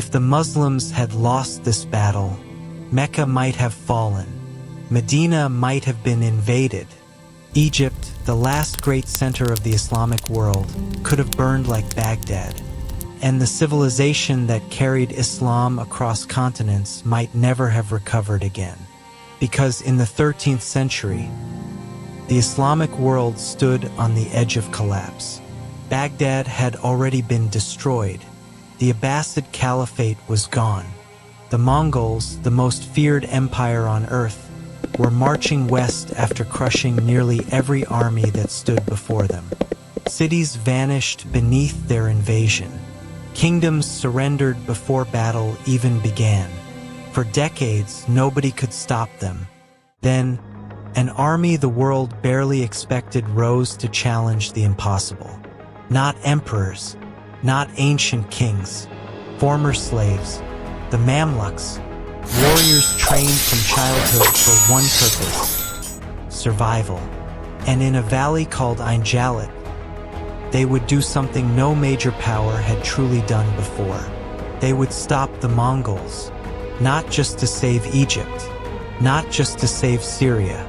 If the Muslims had lost this battle, Mecca might have fallen. Medina might have been invaded. Egypt, the last great center of the Islamic world, could have burned like Baghdad. And the civilization that carried Islam across continents might never have recovered again. Because in the 13th century, the Islamic world stood on the edge of collapse. Baghdad had already been destroyed. The Abbasid Caliphate was gone. The Mongols, the most feared empire on earth, were marching west after crushing nearly every army that stood before them. Cities vanished beneath their invasion. Kingdoms surrendered before battle even began. For decades, nobody could stop them. Then, an army the world barely expected rose to challenge the impossible. Not emperors, not ancient kings, former slaves, the Mamluks, warriors trained from childhood for one purpose: survival. And in a valley called Ain Jalut, they would do something no major power had truly done before. They would stop the Mongols, not just to save Egypt, not just to save Syria,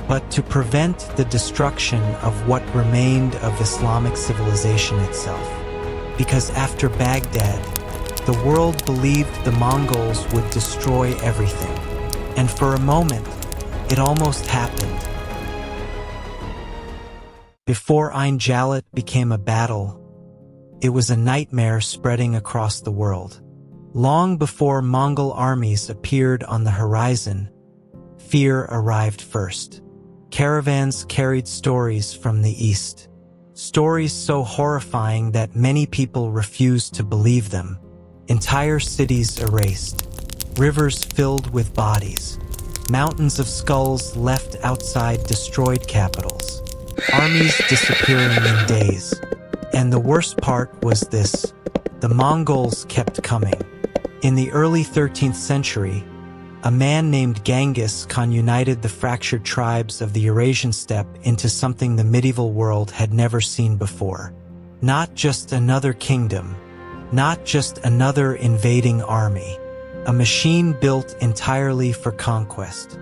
but to prevent the destruction of what remained of Islamic civilization itself. Because after Baghdad, the world believed the Mongols would destroy everything. And for a moment, it almost happened. Before Ain Jalut became a battle, it was a nightmare spreading across the world. Long before Mongol armies appeared on the horizon, fear arrived first. Caravans carried stories from the east. Stories so horrifying that many people refused to believe them. Entire cities erased. Rivers filled with bodies. Mountains of skulls left outside destroyed capitals. Armies disappearing in days. And the worst part was this: the Mongols kept coming. In the early 13th century, a man named Genghis Khan united the fractured tribes of the Eurasian steppe into something the medieval world had never seen before. Not just another kingdom, not just another invading army, a machine built entirely for conquest.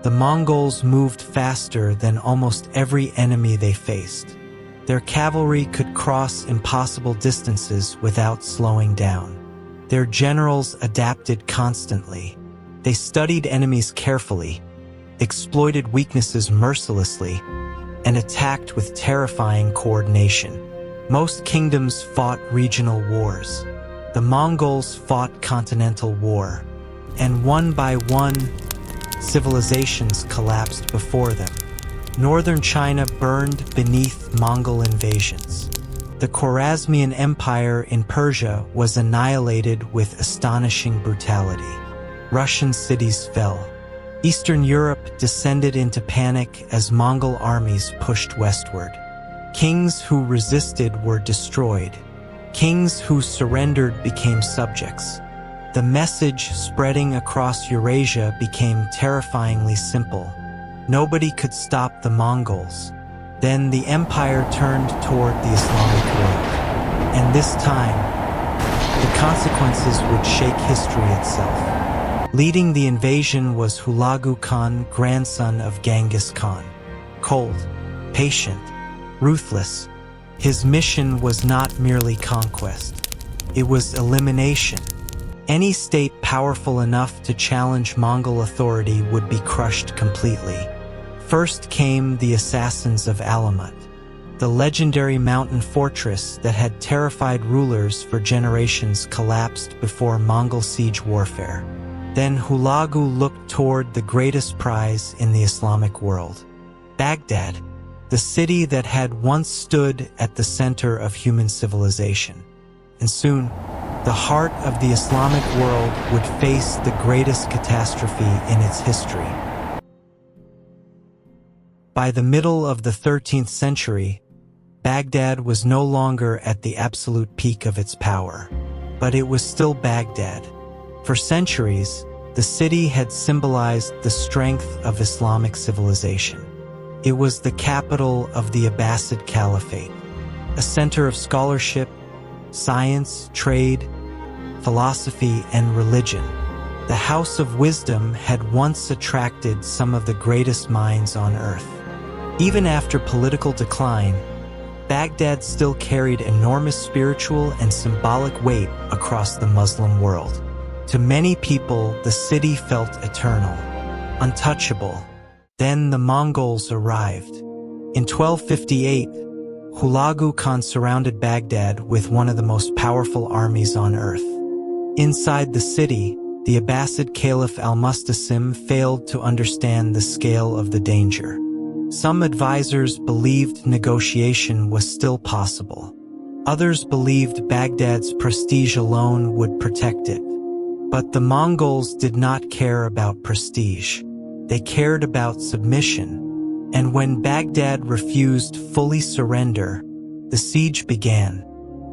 The Mongols moved faster than almost every enemy they faced. Their cavalry could cross impossible distances without slowing down. Their generals adapted constantly. They studied enemies carefully, exploited weaknesses mercilessly, and attacked with terrifying coordination. Most kingdoms fought regional wars. The Mongols fought continental war. And one by one, civilizations collapsed before them. Northern China burned beneath Mongol invasions. The Khwarezmian Empire in Persia was annihilated with astonishing brutality. Russian cities fell. Eastern Europe descended into panic as Mongol armies pushed westward. Kings who resisted were destroyed. Kings who surrendered became subjects. The message spreading across Eurasia became terrifyingly simple. Nobody could stop the Mongols. Then the empire turned toward the Islamic world. And this time, the consequences would shake history itself. Leading the invasion was Hulagu Khan, grandson of Genghis Khan. Cold, patient, ruthless, his mission was not merely conquest. It was elimination. Any state powerful enough to challenge Mongol authority would be crushed completely. First came the assassins of Alamut, the legendary mountain fortress that had terrified rulers for generations collapsed before Mongol siege warfare. Then Hulagu looked toward the greatest prize in the Islamic world: Baghdad, the city that had once stood at the center of human civilization. And soon, the heart of the Islamic world would face the greatest catastrophe in its history. By the middle of the 13th century, Baghdad was no longer at the absolute peak of its power, but it was still Baghdad. For centuries, the city had symbolized the strength of Islamic civilization. It was the capital of the Abbasid Caliphate, a center of scholarship, science, trade, philosophy, and religion. The House of Wisdom had once attracted some of the greatest minds on earth. Even after political decline, Baghdad still carried enormous spiritual and symbolic weight across the Muslim world. To many people, the city felt eternal, untouchable. Then the Mongols arrived. In 1258, Hulagu Khan surrounded Baghdad with one of the most powerful armies on earth. Inside the city, the Abbasid Caliph al-Mustasim failed to understand the scale of the danger. Some advisors believed negotiation was still possible. Others believed Baghdad's prestige alone would protect it. But the Mongols did not care about prestige. They cared about submission. And when Baghdad refused fully surrender, the siege began.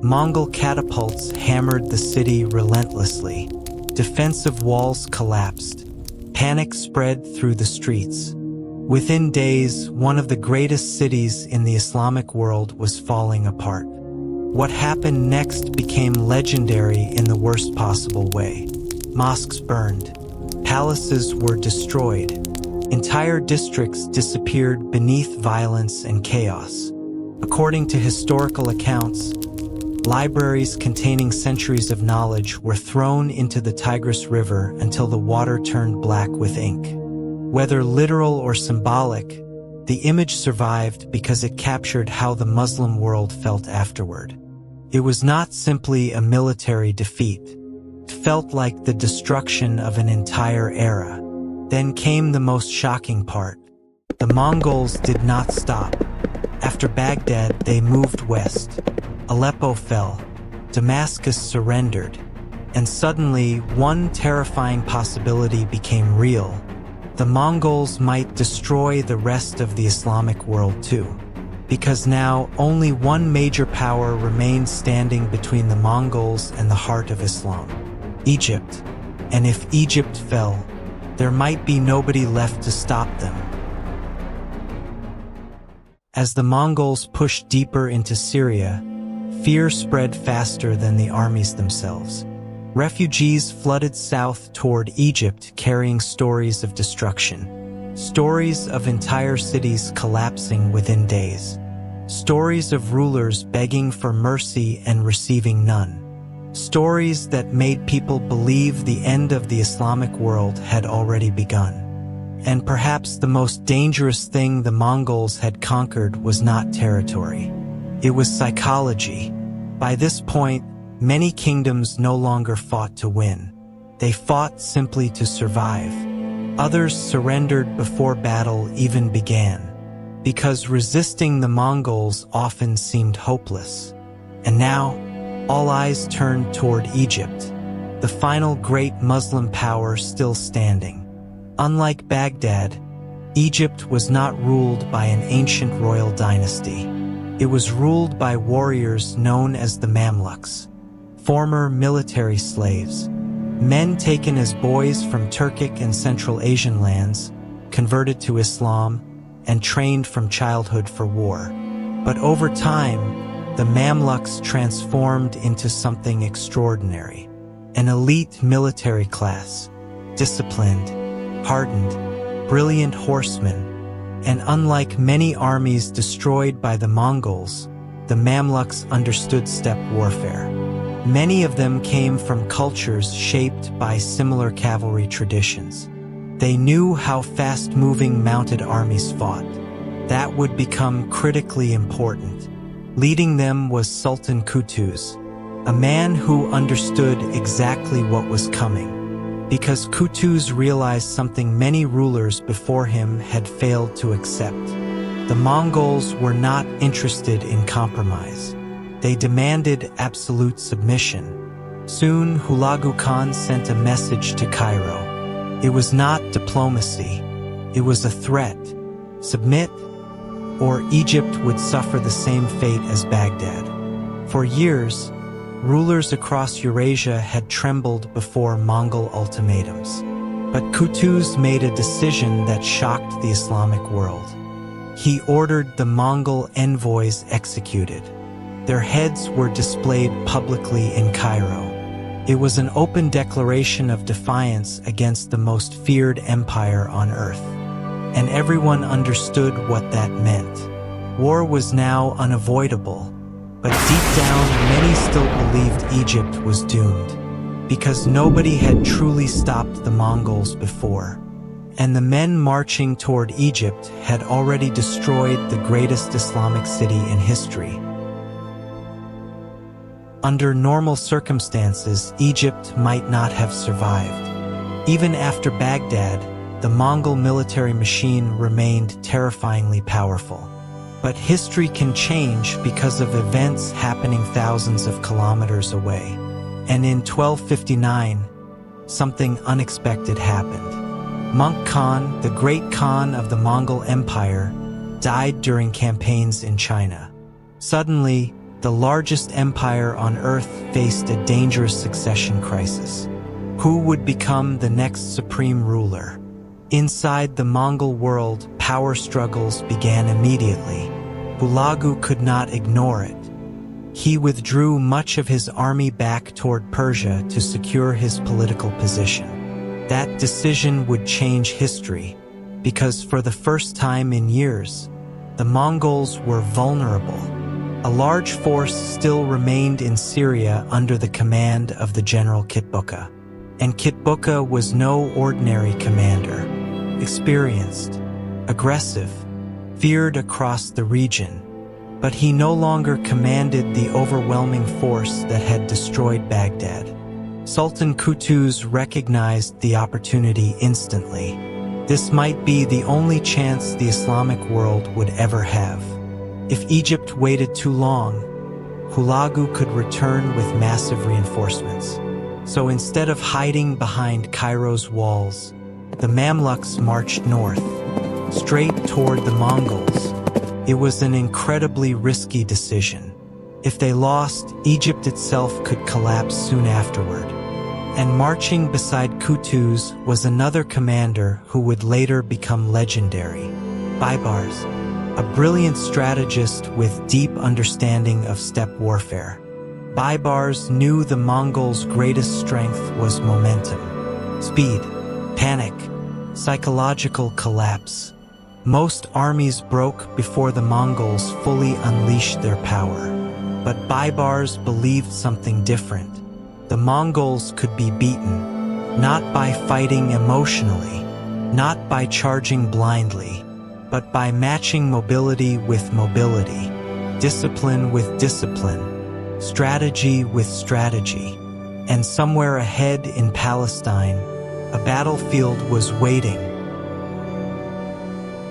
Mongol catapults hammered the city relentlessly. Defensive walls collapsed. Panic spread through the streets. Within days, one of the greatest cities in the Islamic world was falling apart. What happened next became legendary in the worst possible way. Mosques burned. Palaces were destroyed. Entire districts disappeared beneath violence and chaos. According to historical accounts, libraries containing centuries of knowledge were thrown into the Tigris River until the water turned black with ink. Whether literal or symbolic, the image survived because it captured how the Muslim world felt afterward. It was not simply a military defeat. It felt like the destruction of an entire era. Then came the most shocking part. The Mongols did not stop. After Baghdad, they moved west. Aleppo fell. Damascus surrendered. And suddenly, one terrifying possibility became real. The Mongols might destroy the rest of the Islamic world too. Because now, only one major power remained standing between the Mongols and the heart of Islam: Egypt. And if Egypt fell, there might be nobody left to stop them. As the Mongols pushed deeper into Syria, fear spread faster than the armies themselves. Refugees flooded south toward Egypt carrying stories of destruction. Stories of entire cities collapsing within days. Stories of rulers begging for mercy and receiving none. Stories that made people believe the end of the Islamic world had already begun. And perhaps the most dangerous thing the Mongols had conquered was not territory. It was psychology. By this point, many kingdoms no longer fought to win. They fought simply to survive. Others surrendered before battle even began, because resisting the Mongols often seemed hopeless. And now, all eyes turned toward Egypt, the final great Muslim power still standing. Unlike Baghdad, Egypt was not ruled by an ancient royal dynasty. It was ruled by warriors known as the Mamluks, former military slaves, men taken as boys from Turkic and Central Asian lands, converted to Islam, and trained from childhood for war. But over time, the Mamluks transformed into something extraordinary. An elite military class, disciplined, hardened, brilliant horsemen. And unlike many armies destroyed by the Mongols, the Mamluks understood steppe warfare. Many of them came from cultures shaped by similar cavalry traditions. They knew how fast-moving mounted armies fought. That would become critically important. Leading them was Sultan Qutuz, a man who understood exactly what was coming, because Qutuz realized something many rulers before him had failed to accept. The Mongols were not interested in compromise. They demanded absolute submission. Soon, Hulagu Khan sent a message to Cairo. It was not diplomacy. It was a threat. Submit, or Egypt would suffer the same fate as Baghdad. For years, rulers across Eurasia had trembled before Mongol ultimatums. But Qutuz made a decision that shocked the Islamic world. He ordered the Mongol envoys executed. Their heads were displayed publicly in Cairo. It was an open declaration of defiance against the most feared empire on earth. And everyone understood what that meant. War was now unavoidable, but deep down many still believed Egypt was doomed, because nobody had truly stopped the Mongols before. And the men marching toward Egypt had already destroyed the greatest Islamic city in history. Under normal circumstances, Egypt might not have survived. Even after Baghdad, the Mongol military machine remained terrifyingly powerful. But history can change because of events happening thousands of kilometers away. And in 1259, something unexpected happened. Monk Khan, the great Khan of the Mongol Empire, died during campaigns in China. Suddenly, the largest empire on earth faced a dangerous succession crisis. Who would become the next supreme ruler? Inside the Mongol world, power struggles began immediately. Hulagu could not ignore it. He withdrew much of his army back toward Persia to secure his political position. That decision would change history, because for the first time in years, the Mongols were vulnerable. A large force still remained in Syria under the command of the general Kitbuka. And Kitbuka was no ordinary commander. Experienced, aggressive, feared across the region. But he no longer commanded the overwhelming force that had destroyed Baghdad. Sultan Qutuz recognized the opportunity instantly. This might be the only chance the Islamic world would ever have. If Egypt waited too long, Hulagu could return with massive reinforcements. So instead of hiding behind Cairo's walls, the Mamluks marched north, straight toward the Mongols. It was an incredibly risky decision. If they lost, Egypt itself could collapse soon afterward. And marching beside Qutuz was another commander who would later become legendary, Baibars, a brilliant strategist with deep understanding of steppe warfare. Baibars knew the Mongols' greatest strength was momentum, speed, panic, psychological collapse. Most armies broke before the Mongols fully unleashed their power. But Baibars believed something different. The Mongols could be beaten, not by fighting emotionally, not by charging blindly, but by matching mobility with mobility, discipline with discipline, strategy with strategy. And somewhere ahead in Palestine, a battlefield was waiting.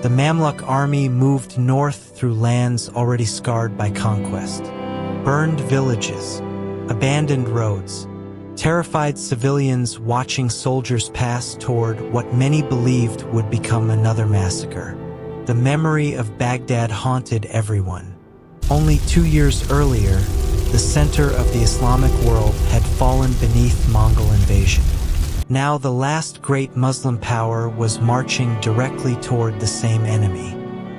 The Mamluk army moved north through lands already scarred by conquest. Burned villages, abandoned roads, terrified civilians watching soldiers pass toward what many believed would become another massacre. The memory of Baghdad haunted everyone. Only 2 years earlier, the center of the Islamic world had fallen beneath Mongol invasion. Now the last great Muslim power was marching directly toward the same enemy.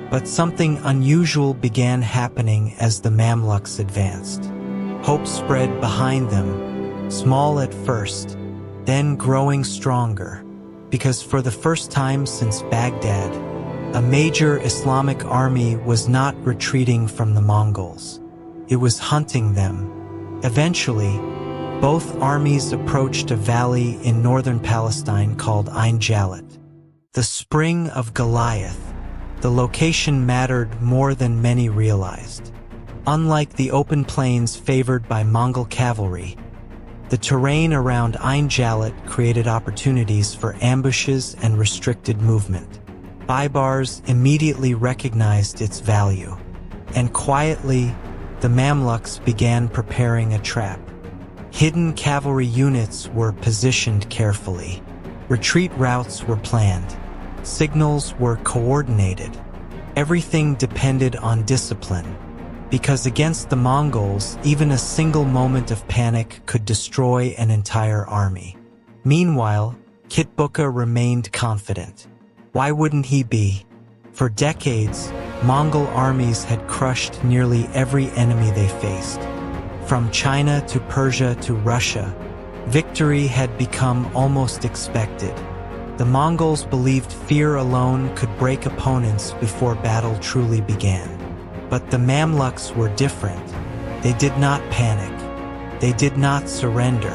But something unusual began happening as the Mamluks advanced. Hope spread behind them, small at first, then growing stronger, because for the first time since Baghdad, a major Islamic army was not retreating from the Mongols. It was hunting them. Eventually, both armies approached a valley in northern Palestine called Ain Jalut, the spring of Goliath. The location mattered more than many realized. Unlike the open plains favored by Mongol cavalry, the terrain around Ain Jalut created opportunities for ambushes and restricted movement. Baibars immediately recognized its value, and quietly, the Mamluks began preparing a trap. Hidden cavalry units were positioned carefully. Retreat routes were planned. Signals were coordinated. Everything depended on discipline, because against the Mongols, even a single moment of panic could destroy an entire army. Meanwhile, Kitbuka remained confident. Why wouldn't he be? For decades, Mongol armies had crushed nearly every enemy they faced. From China to Persia to Russia, Victory had become almost expected. The Mongols believed fear alone could break opponents before battle truly began. But the Mamluks were different. They did not panic. They did not surrender.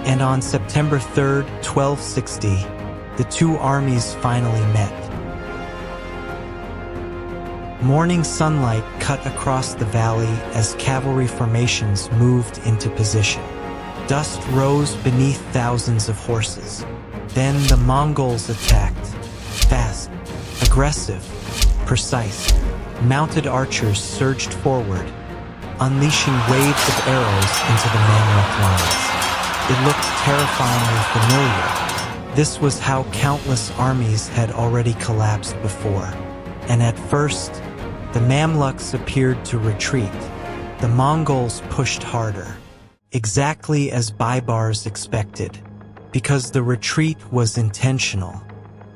And on September 3, 1260, the two armies finally met. Morning sunlight cut across the valley as cavalry formations moved into position. Dust rose beneath thousands of horses. Then the Mongols attacked. Fast, aggressive, precise. Mounted archers surged forward, unleashing waves of arrows into the Mamluk lines. It looked terrifyingly familiar. This was how countless armies had already collapsed before. And at first, the Mamluks appeared to retreat. The Mongols pushed harder, exactly as Baibars expected, because the retreat was intentional.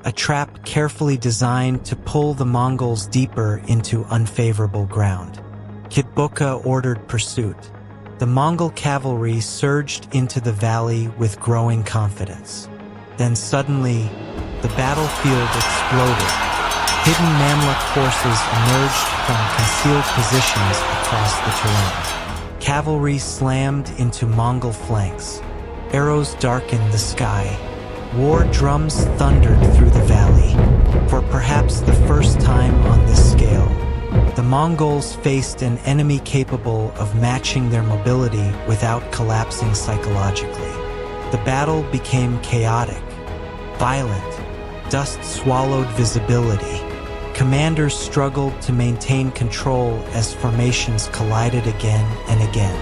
A trap carefully designed to pull the Mongols deeper into unfavorable ground. Kitbuka ordered pursuit. The Mongol cavalry surged into the valley with growing confidence. Then suddenly, the battlefield exploded. Hidden Mamluk forces emerged from concealed positions across the terrain. Cavalry slammed into Mongol flanks. Arrows darkened the sky. War drums thundered through the valley. For perhaps the first time on this scale, the Mongols faced an enemy capable of matching their mobility without collapsing psychologically. The battle became chaotic, violent. Dust swallowed visibility. Commanders struggled to maintain control as formations collided again and again.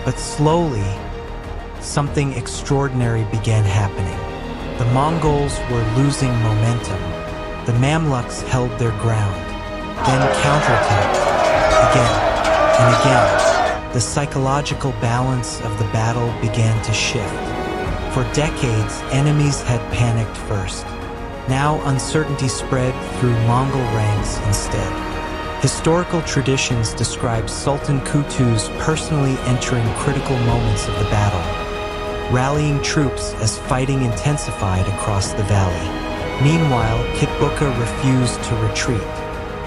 But slowly, something extraordinary began happening. The Mongols were losing momentum. The Mamluks held their ground, then counterattacked, again and again. The psychological balance of the battle began to shift. For decades, enemies had panicked first. Now uncertainty spread through Mongol ranks instead. Historical traditions describe Sultan Kutu's personally entering critical moments of the battle, rallying troops as fighting intensified across the valley. Meanwhile, Kitbuka refused to retreat.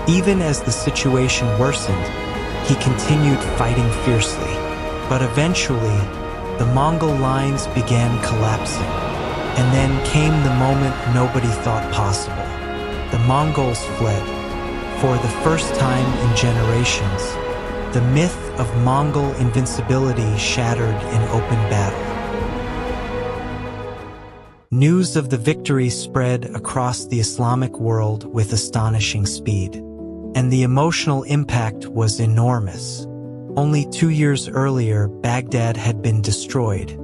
Even as the situation worsened, he continued fighting fiercely. But eventually, the Mongol lines began collapsing. And then came the moment nobody thought possible. The Mongols fled. For the first time in generations, the myth of Mongol invincibility shattered in open battle. News of the victory spread across the Islamic world with astonishing speed. And the emotional impact was enormous. Only 2 years earlier, Baghdad had been destroyed.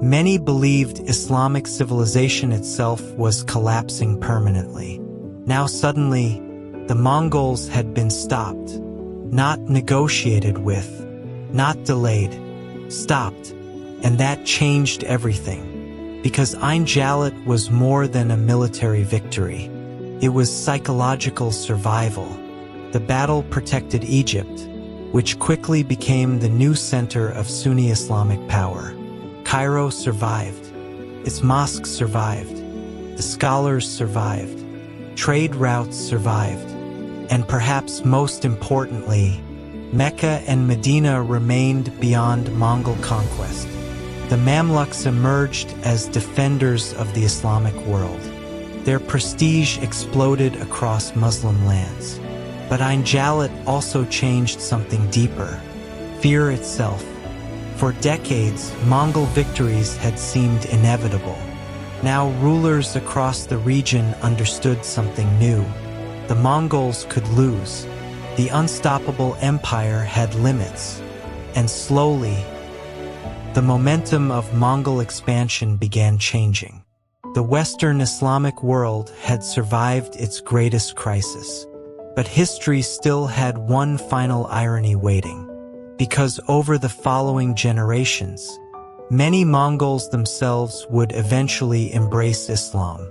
Many believed Islamic civilization itself was collapsing permanently. Now suddenly, the Mongols had been stopped, not negotiated with, not delayed, stopped, and that changed everything. Because Ain Jalut was more than a military victory. It was psychological survival. The battle protected Egypt, which quickly became the new center of Sunni Islamic power. Cairo survived. Its mosques survived. The scholars survived. Trade routes survived. And perhaps most importantly, Mecca and Medina remained beyond Mongol conquest. The Mamluks emerged as defenders of the Islamic world. Their prestige exploded across Muslim lands. But Ain Jalut also changed something deeper: fear itself. For decades, Mongol victories had seemed inevitable. Now rulers across the region understood something new. The Mongols could lose. The unstoppable empire had limits. And slowly, the momentum of Mongol expansion began changing. The Western Islamic world had survived its greatest crisis. But history still had one final irony waiting. Because over the following generations, many Mongols themselves would eventually embrace Islam.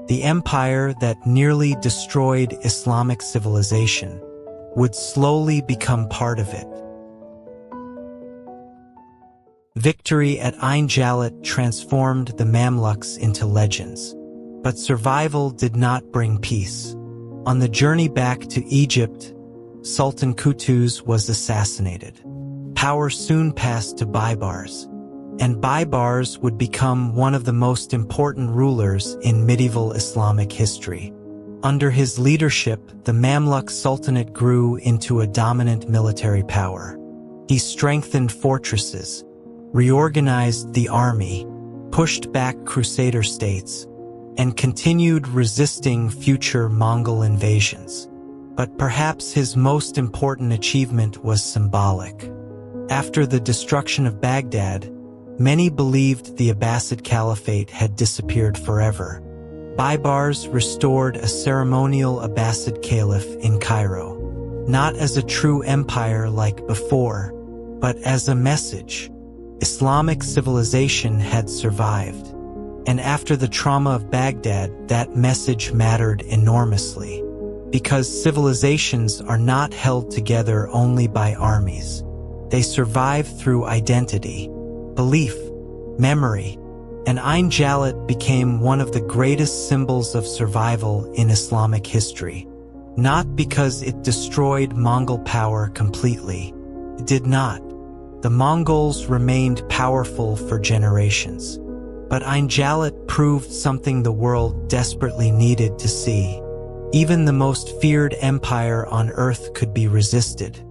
The empire that nearly destroyed Islamic civilization would slowly become part of it. Victory at Ain Jalut transformed the Mamluks into legends. But survival did not bring peace. On the journey back to Egypt, Sultan Qutuz was assassinated. Power soon passed to Baibars, and Baibars would become one of the most important rulers in medieval Islamic history. Under his leadership, the Mamluk Sultanate grew into a dominant military power. He strengthened fortresses, reorganized the army, pushed back Crusader states, and continued resisting future Mongol invasions. But perhaps his most important achievement was symbolic. After the destruction of Baghdad, many believed the Abbasid Caliphate had disappeared forever. Baibars restored a ceremonial Abbasid Caliph in Cairo, not as a true empire like before, but as a message. Islamic civilization had survived, and after the trauma of Baghdad, that message mattered enormously, because civilizations are not held together only by armies. They survive through identity, belief, memory, and Ain Jalut became one of the greatest symbols of survival in Islamic history. Not because it destroyed Mongol power completely. It did not. The Mongols remained powerful for generations. But Ain Jalut proved something the world desperately needed to see. Even the most feared empire on earth could be resisted.